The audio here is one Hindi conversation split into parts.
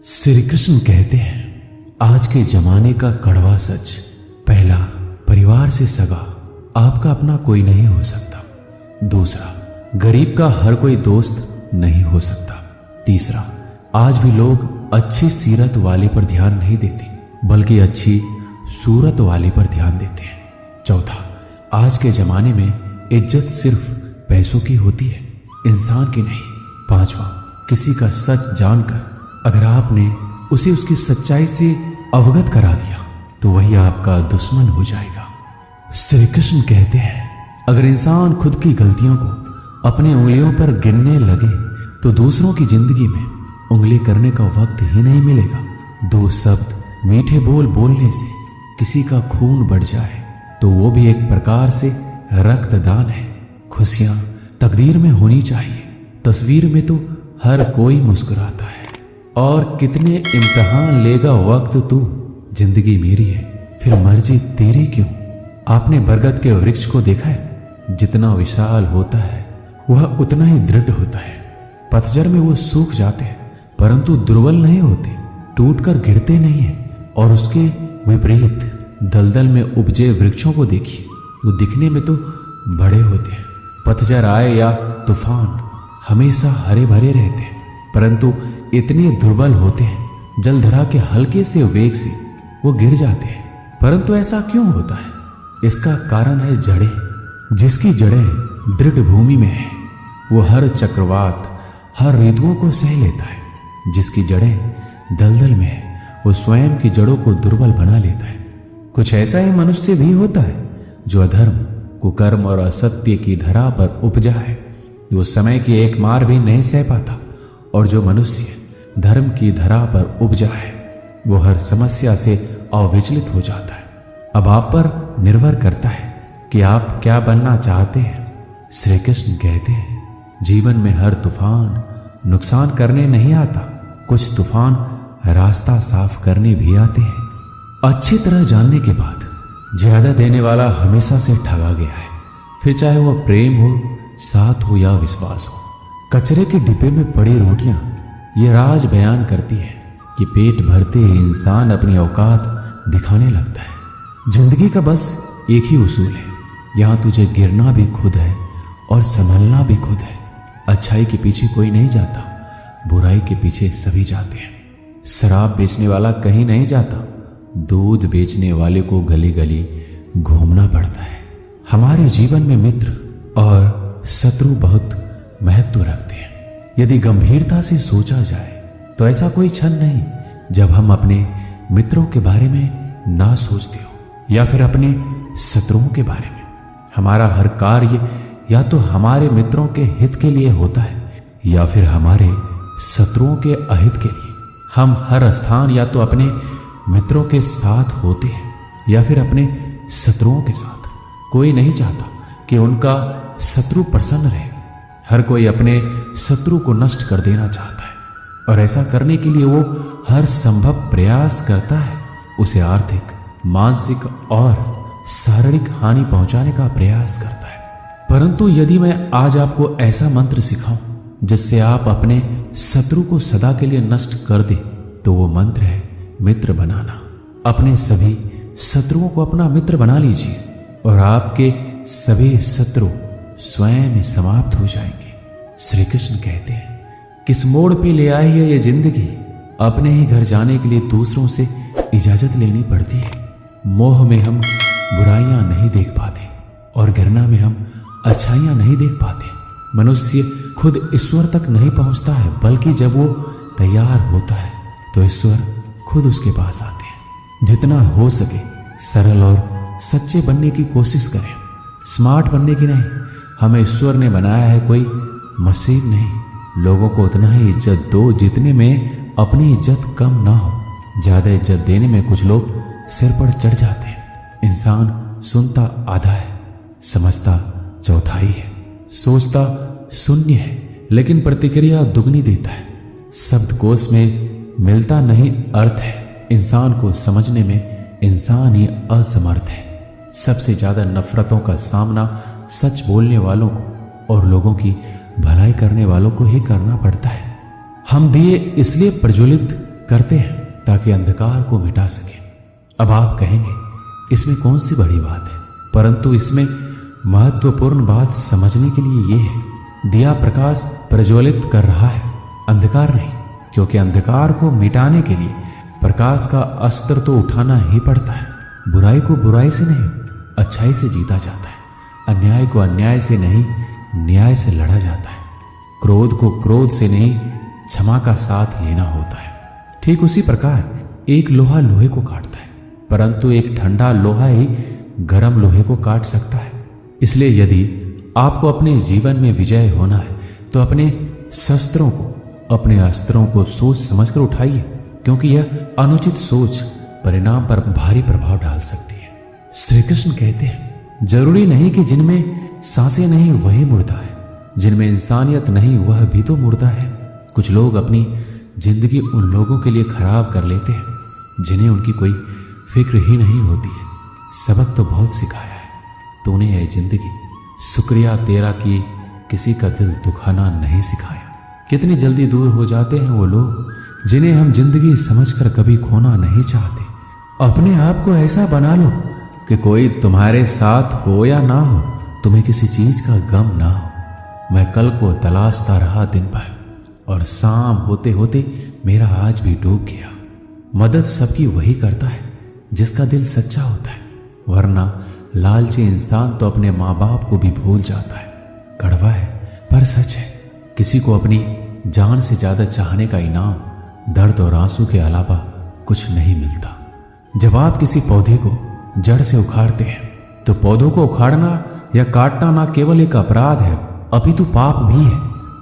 श्री कृष्ण कहते हैं, आज के जमाने का कड़वा सच। पहला, परिवार से सगा आपका अपना कोई नहीं हो सकता। दूसरा, गरीब का हर कोई दोस्त नहीं हो सकता। तीसरा, आज भी लोग अच्छी सीरत वाले पर ध्यान नहीं देते बल्कि अच्छी सूरत वाले पर ध्यान देते हैं। चौथा, आज के जमाने में इज्जत सिर्फ पैसों की होती है, इंसान की नहीं। पांचवा, किसी का सच जानकर अगर आपने उसे उसकी सच्चाई से अवगत करा दिया तो वही आपका दुश्मन हो जाएगा। श्री कृष्ण कहते हैं, अगर इंसान खुद की गलतियों को अपने उंगलियों पर गिनने लगे तो दूसरों की जिंदगी में उंगली करने का वक्त ही नहीं मिलेगा। दो शब्द मीठे बोल बोलने से किसी का खून बढ़ जाए तो वो भी एक प्रकार से रक्तदान है। खुशियां तकदीर में होनी चाहिए, तस्वीर में तो हर कोई मुस्कुराता है। और कितने इम्तिहान लेगा वक्त तू, जिंदगी मेरी है फिर मर्जी तेरी क्यों। आपने बरगद के वृक्ष को देखा है, जितना विशाल होता है वह उतना ही दृढ़ होता है। पतझड़ में वो सूख जाते हैं परंतु दुर्बल नहीं होते, टूटकर गिरते नहीं हैं। और उसके विपरीत दलदल में उपजे वृक्षों को देखिए, वो दिखने में तो बड़े होते हैं, पतझड़ आए या तूफान हमेशा हरे भरे रहते हैं परंतु इतने दुर्बल होते हैं, जलधरा के हल्के से वेग से वो गिर जाते हैं। परंतु ऐसा क्यों होता है? इसका कारण है जड़ें। जिसकी जड़ें दृढ़ भूमि में है वो हर चक्रवात, हर ऋतुओं को सह लेता है। जिसकी जड़ें दलदल में है वो स्वयं की जड़ों को दुर्बल बना लेता है। कुछ ऐसा ही मनुष्य भी होता है जो अधर्म, कुकर्म और असत्य की धरा पर उपजा है। वो समय की एक मार भी नहीं सह पाता। और जो मनुष्य धर्म की धरा पर उपजा है वो हर समस्या से अविचलित हो जाता है। अब आप पर निर्भर करता है कि आप क्या बनना चाहते हैं। श्री कृष्ण कहते हैं, जीवन में हर तूफान नुकसान करने नहीं आता, कुछ तूफान रास्ता साफ करने भी आते हैं। अच्छी तरह जानने के बाद ज्यादा देने वाला हमेशा से ठगा गया है, फिर चाहे वह प्रेम हो, साथ हो या विश्वास हो। कचरे के डिब्बे में पड़ी रोटियां ये राज बयान करती है कि पेट भरते ही इंसान अपनी औकात दिखाने लगता है। जिंदगी का बस एक ही उसूल है, यहां तुझे गिरना भी खुद है और संभलना भी खुद है। अच्छाई के पीछे कोई नहीं जाता, बुराई के पीछे सभी जाते हैं। शराब बेचने वाला कहीं नहीं जाता, दूध बेचने वाले को गली गली घूमना पड़ता है। हमारे जीवन में मित्र और शत्रु बहुत महत्व रखते हैं। यदि गंभीरता से सोचा जाए तो ऐसा कोई क्षण नहीं जब हम अपने मित्रों के बारे में ना सोचते हो या फिर अपने शत्रुओं के बारे में। हमारा हर कार्य या तो हमारे मित्रों के हित के लिए होता है या फिर हमारे शत्रुओं के अहित के लिए। हम हर स्थान या तो अपने मित्रों के साथ होते हैं या फिर अपने शत्रुओं के साथ। कोई नहीं चाहता कि उनका शत्रु प्रसन्न रहे। हर कोई अपने शत्रु को नष्ट कर देना चाहता है और ऐसा करने के लिए वो हर संभव प्रयास करता है। उसे आर्थिक, मानसिक और शारीरिक हानि पहुंचाने का प्रयास करता है। परंतु यदि मैं आज आपको ऐसा मंत्र सिखाऊं जिससे आप अपने शत्रु को सदा के लिए नष्ट कर दे तो वो मंत्र है मित्र बनाना। अपने सभी शत्रुओं को अपना मित्र बना लीजिए और आपके सभी शत्रु स्वयं ही समाप्त हो जाएंगे। श्री कृष्ण कहते हैं, किस मोड़ पे ले आई है ये जिंदगी, अपने ही घर जाने के लिए दूसरों से इजाजत लेनी पड़ती है। मोह में हम बुराइयां नहीं देख पाते और घृणा में हम अच्छाइयां नहीं देख पाते। मनुष्य खुद ईश्वर तक नहीं पहुंचता है बल्कि जब वो तैयार होता है तो ईश्वर खुद उसके पास आते हैं। जितना हो सके सरल और सच्चे बनने की कोशिश करें, स्मार्ट बनने की नहीं। हमें ईश्वर ने बनाया है कोई मशीन नहीं। लोगों को उतना ही इज्जत दो जितने में अपनी इज्जत कम ना हो। ज्यादा इज्जत देने में कुछ लोग सिर पर चढ़ जाते हैं। इंसान सुनता आधा है, समझता चौथाई है, सोचता शून्य है लेकिन प्रतिक्रिया दुगनी देता है। शब्दकोश में मिलता नहीं अर्थ है, इंसान को समझने में इंसान ही असमर्थ है। सबसे ज्यादा नफरतों का सामना सच बोलने वालों को और लोगों की भलाई करने वालों को ही करना पड़ता है। हम दिए इसलिए प्रज्वलित करते हैं ताकि अंधकार को मिटा सके। अब आप कहेंगे इसमें कौन सी बड़ी बात है, परंतु इसमें महत्वपूर्ण बात समझने के लिए ये है, दिया प्रकाश प्रज्वलित कर रहा है, अंधकार नहीं, क्योंकि अंधकार को मिटाने के लिए प्रकाश का अस्त्र तो उठाना ही पड़ता है। बुराई को बुराई से नहीं, अच्छाई से जीता जाता है। अन्याय को अन्याय से नहीं, न्याय से लड़ा जाता है। क्रोध को क्रोध से नहीं, क्षमा का साथ लेना होता है। ठीक उसी प्रकार एक लोहा लोहे को काटता है, परंतु एक ठंडा लोहा ही गर्म लोहे को काट सकता है। इसलिए यदि आपको अपने जीवन में विजय होना है तो अपने शस्त्रों को, अपने अस्त्रों को सोच समझकर उठाइए, क्योंकि यह अनुचित सोच परिणाम पर भारी प्रभाव डाल सकती है। श्री कृष्ण कहते हैं, जरूरी नहीं कि जिनमें सांसें नहीं वही मुर्दा है, जिनमें इंसानियत नहीं वह भी तो मुर्दा है। कुछ लोग अपनी जिंदगी उन लोगों के लिए खराब कर लेते हैं जिन्हें उनकी कोई फिक्र ही नहीं होती है। सबक तो बहुत सिखाया है तूने ये जिंदगी, शुक्रिया तेरा कि किसी का दिल दुखाना नहीं सिखाया। कितनी जल्दी दूर हो जाते हैं वो लोग जिन्हें हम जिंदगी समझकर कभी खोना नहीं चाहते। अपने आप को ऐसा बना लो कि कोई तुम्हारे साथ हो या ना हो, तुम्हें किसी चीज का गम ना हो। मैं कल को तलाशता रहा दिन भर, और शाम होते होते मेरा आज भी डूब गया। मदद सबकी वही करता है जिसका दिल सच्चा होता है, वरना लालची इंसान तो अपने माँ बाप को भी भूल जाता है। कड़वा है पर सच है, किसी को अपनी जान से ज्यादा चाहने का इनाम दर्द और आंसू के अलावा कुछ नहीं मिलता। जब आप किसी पौधे को जड़ से उखाड़ते हैं तो पौधों को उखाड़ना या काटना ना केवल एक अपराध है अपितु पाप भी है।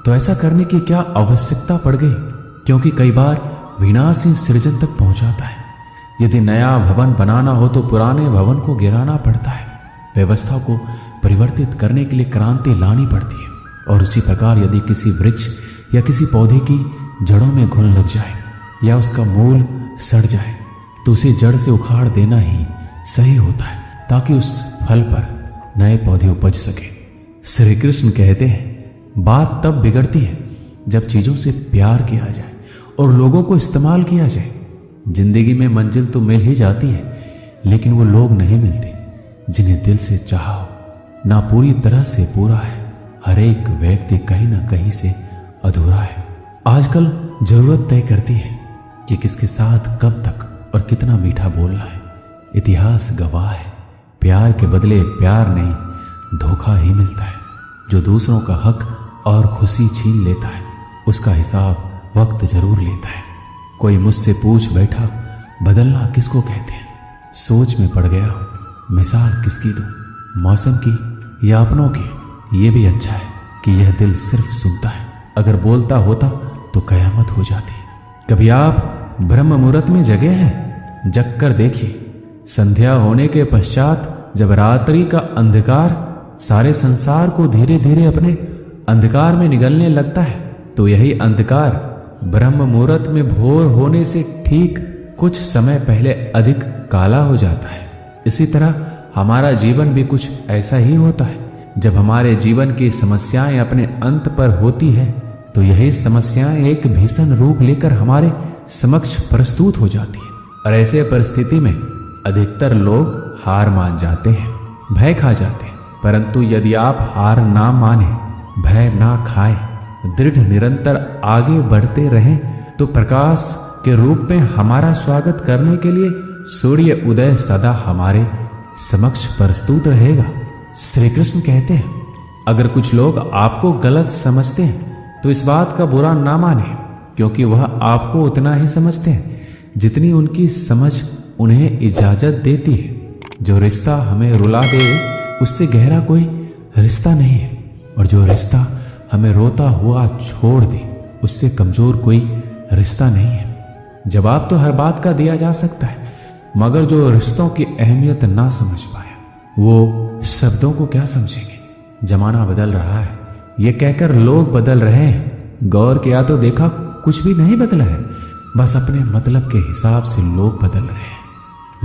तो ऐसा करने की क्या आवश्यकता पड़ गई, क्योंकि कई बार विनाश ही सृजन तक पहुंचाता है। यदि नया भवन बनाना हो तो पुराने भवन को गिराना पड़ता है। व्यवस्था को परिवर्तित करने के लिए क्रांति लानी पड़ती है। और उसी प्रकार यदि किसी वृक्ष या किसी पौधे की जड़ों में घुन लग जाए या उसका मूल सड़ जाए तो उसे जड़ से उखाड़ देना ही सही होता है, ताकि उस फल पर नए पौधे उपज सके। श्री कृष्ण कहते हैं, बात तब बिगड़ती है जब चीजों से प्यार किया जाए और लोगों को इस्तेमाल किया जाए। जिंदगी में मंजिल तो मिल ही जाती है, लेकिन वो लोग नहीं मिलते जिन्हें दिल से चाहा हो। ना पूरी तरह से पूरा है, हर एक व्यक्ति कहीं ना कहीं से अधूरा है। आजकल जरूरत तय करती है कि किसके साथ कब तक और कितना मीठा बोलना है। इतिहास गवाह है, प्यार के बदले प्यार नहीं, धोखा ही मिलता है। जो दूसरों का हक और खुशी छीन लेता है उसका हिसाब वक्त जरूर लेता है। कोई मुझसे पूछ बैठा, बदलना किसको कहते हैं? सोच में पड़ गया हूं, मिसाल किसकी दूं, मौसम की या अपनों की? ये भी अच्छा है कि यह दिल सिर्फ सुनता है, अगर बोलता होता तो कयामत हो जाती। कभी आप ब्रह्म मुहूर्त में जगे हैं? जग कर देखिए, संध्या होने के पश्चात जब रात्रि का अंधकार सारे संसार को धीरे धीरे अपने अंधकार में निगलने लगता है, तो यही अंधकार ब्रह्म मुहूर्त में भोर होने से ठीक कुछ समय पहले अधिक काला हो जाता है। इसी तरह हमारा जीवन भी कुछ ऐसा ही होता है। जब हमारे जीवन की समस्याएं अपने अंत पर होती है तो यही समस्याएं एक भीषण रूप लेकर हमारे समक्ष प्रस्तुत हो जाती है। और ऐसे परिस्थिति में अधिकतर लोग हार मान जाते हैं, भय खा जाते हैं। परंतु यदि आप हार ना माने, भय ना खाएं, दृढ़ निरंतर आगे बढ़ते रहें, तो प्रकाश के रूप में हमारा स्वागत करने के लिए सूर्य उदय सदा हमारे समक्ष प्रस्तुत रहेगा। श्री कृष्ण कहते हैं, अगर कुछ लोग आपको गलत समझते हैं तो इस बात का बुरा ना माने, क्योंकि वह आपको उतना ही समझते हैं जितनी उनकी समझ उन्हें इजाजत देती है। जो रिश्ता हमें रुला दे उससे गहरा कोई रिश्ता नहीं है, और जो रिश्ता हमें रोता हुआ छोड़ दे उससे कमजोर कोई रिश्ता नहीं है। जवाब तो हर बात का दिया जा सकता है, मगर जो रिश्तों की अहमियत ना समझ पाया वो शब्दों को क्या समझेंगे। जमाना बदल रहा है, ये कहकर लोग बदल रहे हैं। गौर किया तो देखा कुछ भी नहीं बदला है, बस अपने मतलब के हिसाब से लोग बदल रहे हैं।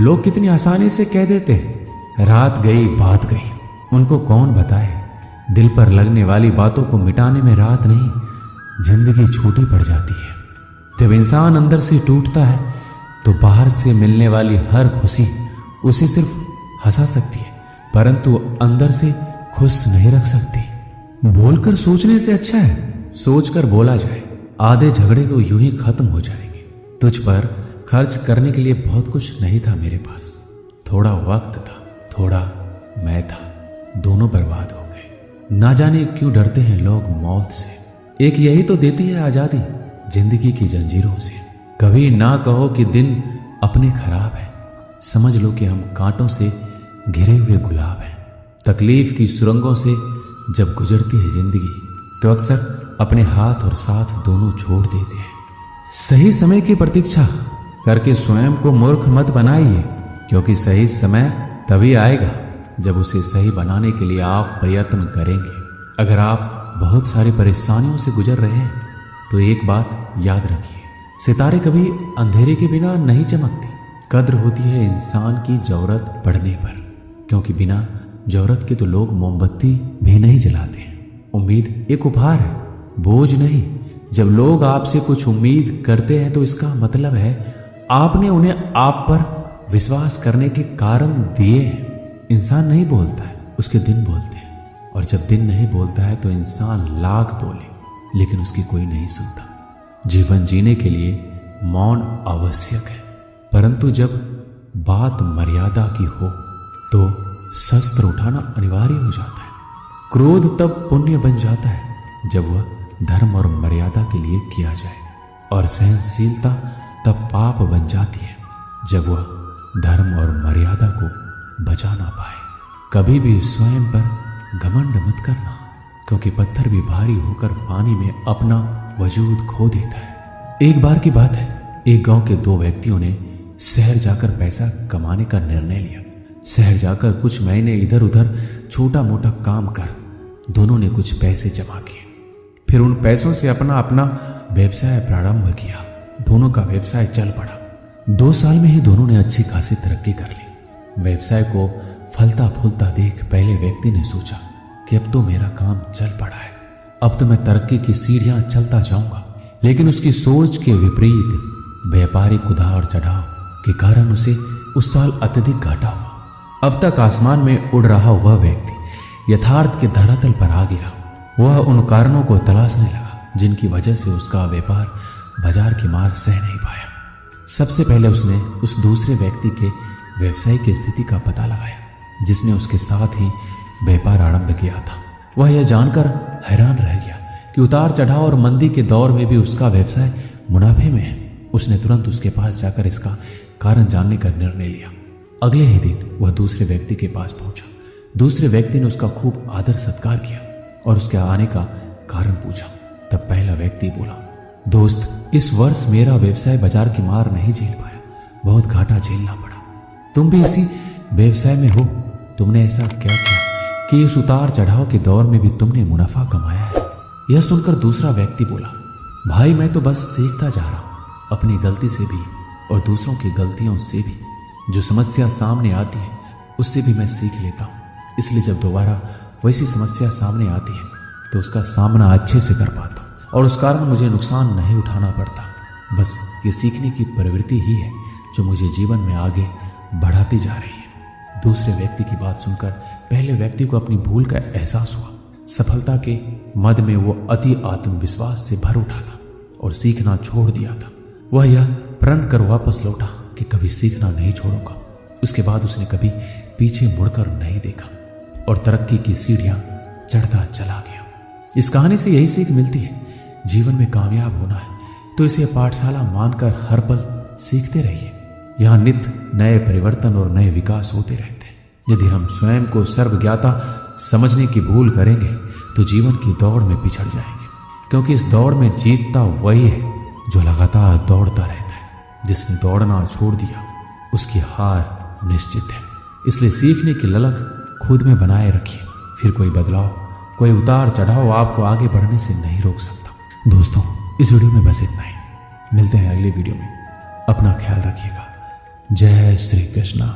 लोग कितनी आसानी से कह देते हैं, रात गई बात गई। उनको कौन बताए, दिल पर लगने वाली बातों को मिटाने में रात नहीं जिंदगी छोटी पड़ जाती है। जब इंसान अंदर से टूटता है तो बाहर से मिलने वाली हर खुशी उसे सिर्फ हंसा सकती है, परंतु अंदर से खुश नहीं रख सकती। बोलकर सोचने से अच्छा है सोचकर बोला जाए। आधे झगड़े तो यूं ही खत्म हो जाएंगे। तुझ पर खर्च करने के लिए बहुत कुछ नहीं था मेरे पास, थोड़ा वक्त था, थोड़ा मैं था, दोनों बर्बाद हो गए। ना जाने क्यों डरते हैं लोग मौत से, एक यही तो देती है आजादी जिंदगी की जंजीरों से। कभी ना कहो कि दिन अपने खराब है, समझ लो कि हम कांटों से घिरे हुए गुलाब हैं। तकलीफ की सुरंगों से जब गुजरती है जिंदगी तो अक्सर अपने हाथ और साथ दोनों छोड़ देते हैं। सही समय की प्रतीक्षा करके स्वयं को मूर्ख मत बनाइए, क्योंकि सही समय तभी आएगा जब उसे सही बनाने के लिए आप प्रयत्न करेंगे। अगर आप बहुत सारी परेशानियों से गुजर रहे हैं तो एक बात याद रखिए, सितारे कभी अंधेरे के बिना नहीं चमकते। कद्र होती है इंसान की जरूरत पड़ने पर, क्योंकि बिना जरूरत के तो लोग मोमबत्ती भी नहीं जलाते। उम्मीद एक उपहार है, बोझ नहीं। जब लोग आपसे कुछ उम्मीद करते हैं तो इसका मतलब है आपने उन्हें आप पर विश्वास करने के कारण दिए हैं। इंसान नहीं बोलता है, उसके दिन बोलते हैं, और जब दिन नहीं बोलता है तो इंसान लाख बोले लेकिन उसकी कोई नहीं सुनता। जीवन जीने के लिए मौन आवश्यक है, परंतु जब बात मर्यादा की हो तो शस्त्र उठाना अनिवार्य हो जाता है। क्रोध तब पुण्य बन जाता है जब वह धर्म और मर्यादा के लिए किया जाए, और सहनशीलता तब पाप बन जाती है जब वह धर्म और मर्यादा को बचा ना पाए। कभी भी स्वयं पर घमंड मत करना, क्योंकि पत्थर भी भारी होकर पानी में अपना वजूद खो देता है। एक बार की बात है, एक गांव के दो व्यक्तियों ने शहर जाकर पैसा कमाने का निर्णय लिया। शहर जाकर कुछ महीने इधर उधर छोटा मोटा काम कर दोनों ने कुछ पैसे जमा किए। फिर उन पैसों से अपना अपना व्यवसाय प्रारंभ किया। दोनों का व्यवसाय चल पड़ा। 2 साल में ही दोनों ने अच्छी खासी तरक्की कर ली। व्यवसाय को फलता फूलता देख पहले व्यक्ति ने सोचा कि अब तो मेरा काम चल पड़ा है, अब तो मैं तरक्की की सीढ़ियां चलता जाऊंगा। लेकिन उसकी सोच के विपरीत व्यापारिक उतार चढ़ाव के कारण उसे उस साल अत्यधिक घाटा हुआ। अब तक आसमान में उड़ रहा वह व्यक्ति यथार्थ के धरातल पर आ गिरा। वह उन कारणों को तलाशने लगा जिनकी वजह से उसका व्यापार बाजार की मार सह नहीं पाया। सबसे पहले उसने उस दूसरे व्यक्ति के व्यवसाय की स्थिति का पता लगाया जिसने उसके साथ ही व्यापार आरंभ किया था। वह यह जानकर हैरान रह गया कि उतार चढ़ाव और मंदी के दौर में भी उसका व्यवसाय मुनाफे में है। उसने तुरंत उसके पास जाकर इसका कारण जानने का निर्णय लिया। अगले ही दिन वह दूसरे व्यक्ति के पास पहुंचा। दूसरे व्यक्ति ने उसका खूब आदर सत्कार किया और उसके आने का कारण पूछा। तब पहला व्यक्ति बोला, दोस्त, इस वर्ष मेरा व्यवसाय बाजार की मार नहीं झेल पाया, बहुत घाटा झेलना पड़ा। तुम भी इसी व्यवसाय में हो, तुमने ऐसा क्या किया कि इस उतार चढ़ाव के दौर में भी तुमने मुनाफा कमाया है? यह सुनकर दूसरा व्यक्ति बोला, भाई मैं तो बस सीखता जा रहा हूं, अपनी गलती से भी और दूसरों की गलतियों से भी। जो समस्या सामने आती है उससे भी मैं सीख लेता हूँ, इसलिए जब दोबारा वैसी समस्या सामने आती है तो उसका सामना अच्छे से कर पाता हूँ और उस कारण मुझे नुकसान नहीं उठाना पड़ता। बस ये सीखने की प्रवृत्ति ही है जो मुझे जीवन में आगे बढ़ाती जा रही है। दूसरे व्यक्ति की बात सुनकर पहले व्यक्ति को अपनी भूल का एहसास हुआ। सफलता के मद में वो अति आत्मविश्वास से भर उठा था और सीखना छोड़ दिया था। वह यह प्रण कर वापस लौटा कि कभी सीखना नहीं छोड़ूंगा। उसके बाद उसने कभी पीछे मुड़कर नहीं देखा और तरक्की की सीढ़ियां चढ़ता चला गया। इस कहानी से यही सीख मिलती है, जीवन में कामयाब होना है तो इसे पाठशाला मानकर हर पल सीखते रहिए। यहाँ नित्य नए परिवर्तन और नए विकास होते रहते हैं। यदि हम स्वयं को सर्वज्ञाता समझने की भूल करेंगे तो जीवन की दौड़ में पिछड़ जाएंगे, क्योंकि इस दौड़ में जीतता वही है जो लगातार दौड़ता रहता है। जिसने दौड़ना छोड़ दिया उसकी हार निश्चित है। इसलिए सीखने की ललक खुद में बनाए रखिए, फिर कोई बदलाव, कोई उतार चढ़ाव आपको आगे बढ़ने से नहीं रोक सकता। दोस्तों, इस वीडियो में बस इतना ही। मिलते हैं अगले वीडियो में। अपना ख्याल रखिएगा। जय श्री कृष्णा।